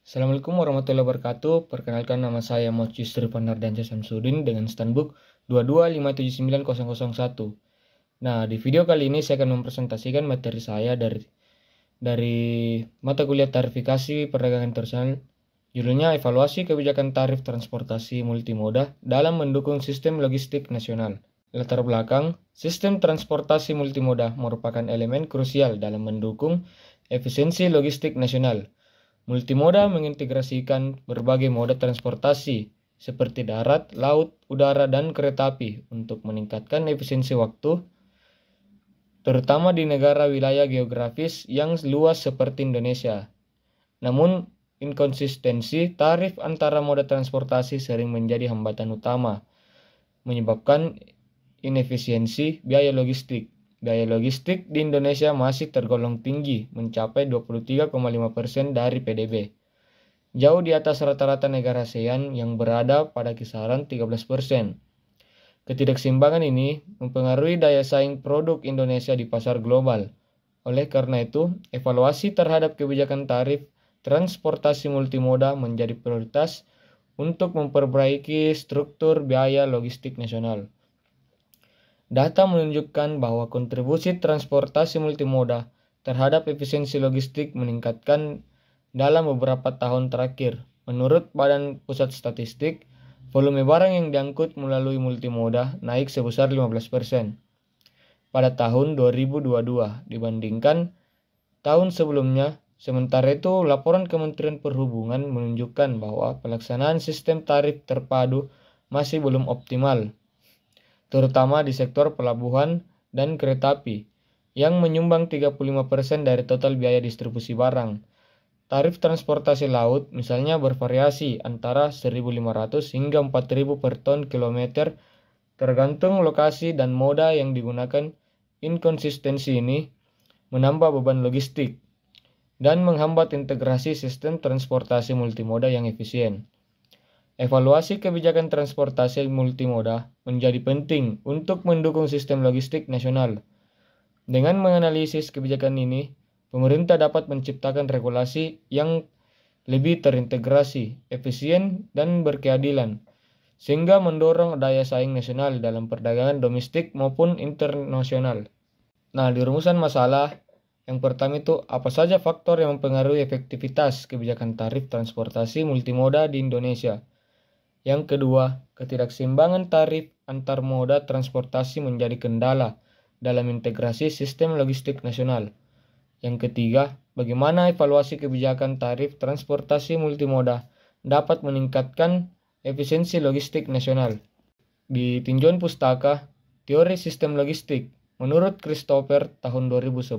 Assalamualaikum warahmatullahi wabarakatuh. Perkenalkan, nama saya Mochi Sri Panardiansyah Samsudin dengan standbook 225790001. Nah, di video kali ini saya akan mempresentasikan materi saya dari mata kuliah tarifikasi perdagangan internasional. Judulnya Evaluasi Kebijakan Tarif Transportasi Multimoda dalam Mendukung Sistem Logistik Nasional. Latar belakang, sistem transportasi multimoda merupakan elemen krusial dalam mendukung efisiensi logistik nasional. Multimoda mengintegrasikan berbagai moda transportasi seperti darat, laut, udara, dan kereta api untuk meningkatkan efisiensi waktu, terutama di negara wilayah geografis yang luas seperti Indonesia. Namun, inkonsistensi tarif antara moda transportasi sering menjadi hambatan utama, menyebabkan inefisiensi biaya logistik. Biaya logistik di Indonesia masih tergolong tinggi, mencapai 23,5% dari PDB. Jauh di atas rata-rata negara ASEAN yang berada pada kisaran 13%. Ketidakseimbangan ini mempengaruhi daya saing produk Indonesia di pasar global. Oleh karena itu, evaluasi terhadap kebijakan tarif transportasi multimoda menjadi prioritas untuk memperbaiki struktur biaya logistik nasional. Data menunjukkan bahwa kontribusi transportasi multimoda terhadap efisiensi logistik meningkatkan dalam beberapa tahun terakhir. Menurut Badan Pusat Statistik, volume barang yang diangkut melalui multimoda naik sebesar 15% pada tahun 2022 dibandingkan tahun sebelumnya. Sementara itu, laporan Kementerian Perhubungan menunjukkan bahwa pelaksanaan sistem tarif terpadu masih belum optimal, terutama di sektor pelabuhan dan kereta api, yang menyumbang 35% dari total biaya distribusi barang. Tarif transportasi laut misalnya bervariasi antara 1.500 hingga 4.000 per ton kilometer tergantung lokasi dan moda yang digunakan. Inkonsistensi ini menambah beban logistik dan menghambat integrasi sistem transportasi multimoda yang efisien. Evaluasi kebijakan transportasi multimoda menjadi penting untuk mendukung sistem logistik nasional. Dengan menganalisis kebijakan ini, pemerintah dapat menciptakan regulasi yang lebih terintegrasi, efisien, dan berkeadilan, sehingga mendorong daya saing nasional dalam perdagangan domestik maupun internasional. Nah, di rumusan masalah, yang pertama itu apa saja faktor yang mempengaruhi efektivitas kebijakan tarif transportasi multimoda di Indonesia. Yang kedua, ketidakseimbangan tarif antar moda transportasi menjadi kendala dalam integrasi sistem logistik nasional. Yang ketiga, bagaimana evaluasi kebijakan tarif transportasi multimoda dapat meningkatkan efisiensi logistik nasional. Di tinjauan pustaka, teori sistem logistik, menurut Christopher tahun 2011,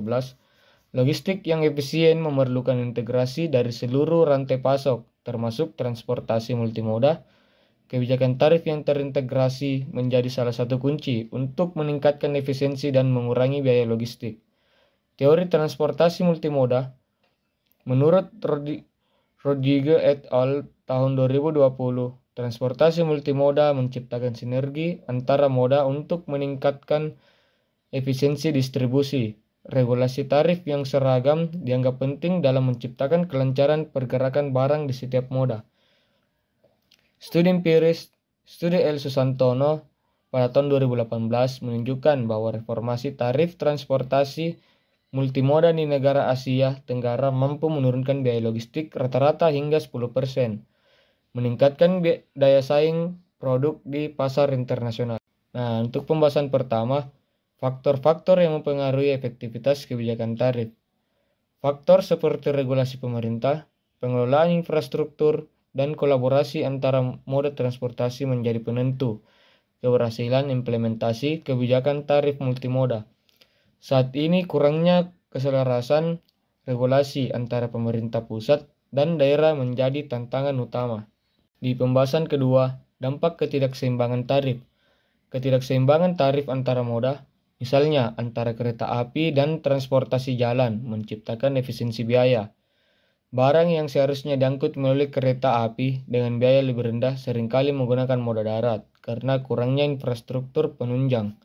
logistik yang efisien memerlukan integrasi dari seluruh rantai pasok, termasuk transportasi multimoda. Kebijakan tarif yang terintegrasi menjadi salah satu kunci untuk meningkatkan efisiensi dan mengurangi biaya logistik. Teori transportasi multimoda, menurut Rodriguez et al. Tahun 2020, transportasi multimoda menciptakan sinergi antara moda untuk meningkatkan efisiensi distribusi. Regulasi tarif yang seragam dianggap penting dalam menciptakan kelancaran pergerakan barang di setiap moda. Studi empiris studi L. Susantono pada tahun 2018 menunjukkan bahwa reformasi tarif transportasi multimoda di negara Asia Tenggara mampu menurunkan biaya logistik rata-rata hingga 10%, meningkatkan daya saing produk di pasar internasional. Nah, untuk pembahasan pertama, faktor-faktor yang mempengaruhi efektivitas kebijakan tarif. Faktor seperti regulasi pemerintah, pengelolaan infrastruktur, dan kolaborasi antara moda transportasi menjadi penentu keberhasilan implementasi kebijakan tarif multimoda. Saat ini kurangnya keselarasan regulasi antara pemerintah pusat dan daerah menjadi tantangan utama. Di pembahasan kedua, dampak ketidakseimbangan tarif. Ketidakseimbangan tarif antara moda, misalnya antara kereta api dan transportasi jalan, menciptakan efisiensi biaya. Barang yang seharusnya diangkut melalui kereta api dengan biaya lebih rendah seringkali menggunakan moda darat karena kurangnya infrastruktur penunjang.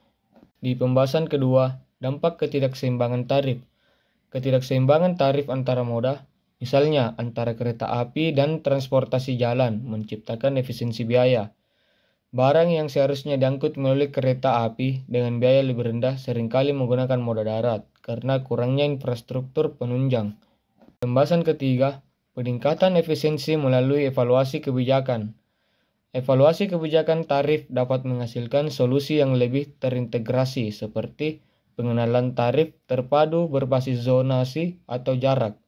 Di pembahasan kedua, dampak ketidakseimbangan tarif. Ketidakseimbangan tarif antara moda, Misalnya antara kereta api dan transportasi jalan, menciptakan efisiensi biaya. Barang yang seharusnya diangkut melalui kereta api dengan biaya lebih rendah seringkali menggunakan moda darat karena kurangnya infrastruktur penunjang. Pembahasan ketiga, peningkatan efisiensi melalui evaluasi kebijakan. Evaluasi kebijakan tarif dapat menghasilkan solusi yang lebih terintegrasi seperti pengenalan tarif terpadu berbasis zonasi atau jarak.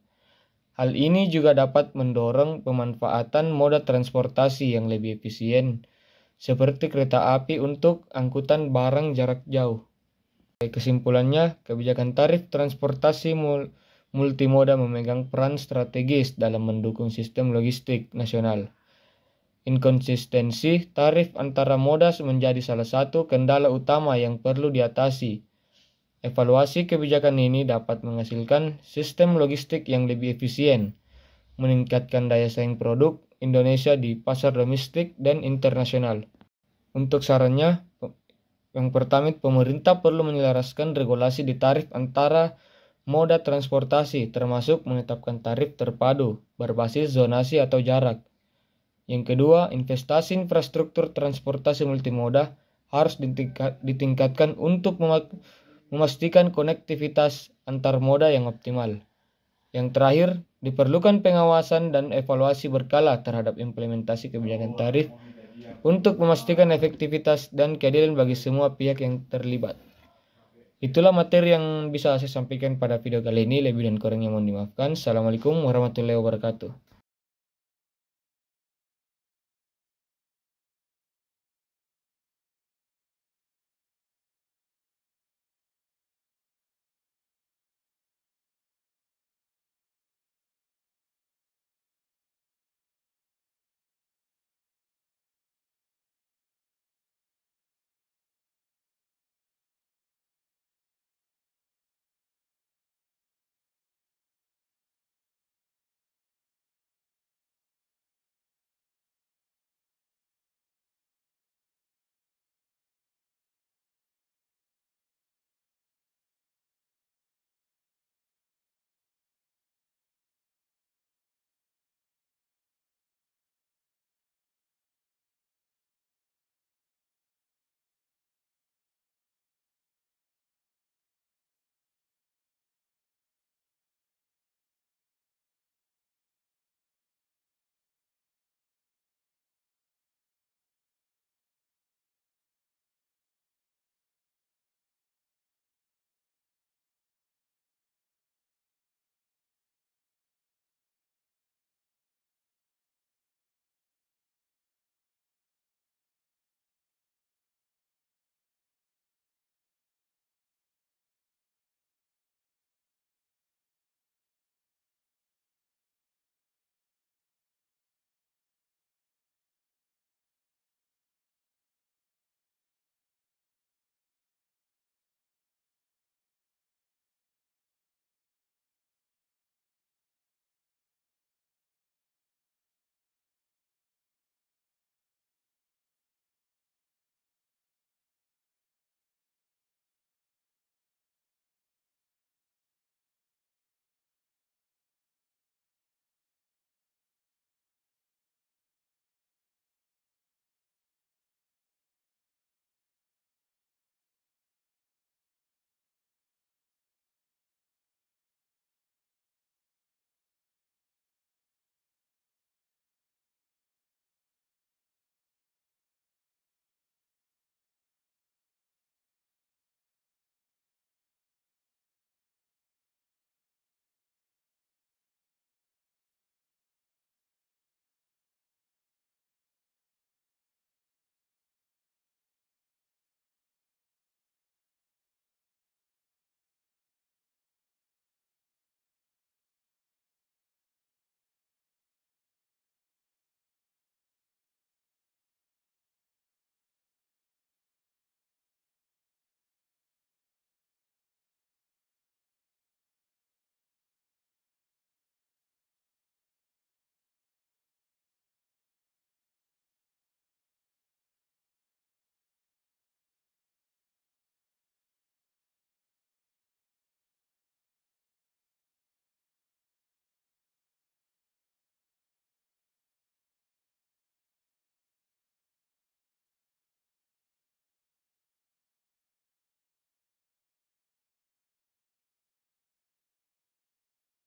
Hal ini juga dapat mendorong pemanfaatan moda transportasi yang lebih efisien, seperti kereta api untuk angkutan barang jarak jauh. Kesimpulannya, kebijakan tarif transportasi multimoda memegang peran strategis dalam mendukung sistem logistik nasional. Inkonsistensi tarif antara moda menjadi salah satu kendala utama yang perlu diatasi. Evaluasi kebijakan ini dapat menghasilkan sistem logistik yang lebih efisien, meningkatkan daya saing produk Indonesia di pasar domestik dan internasional. Untuk sarannya, yang pertama, pemerintah perlu menyelaraskan regulasi di tarif antara moda transportasi, termasuk menetapkan tarif terpadu berbasis zonasi atau jarak. Yang kedua, investasi infrastruktur transportasi multimoda harus ditingkatkan untuk memastikan konektivitas antar moda yang optimal. Yang terakhir, diperlukan pengawasan dan evaluasi berkala terhadap implementasi kebijakan tarif untuk memastikan efektivitas dan keadilan bagi semua pihak yang terlibat. Itulah materi yang bisa saya sampaikan pada video kali ini. Lebih dan kurangnya mohon dimaafkan. Assalamualaikum warahmatullahi wabarakatuh.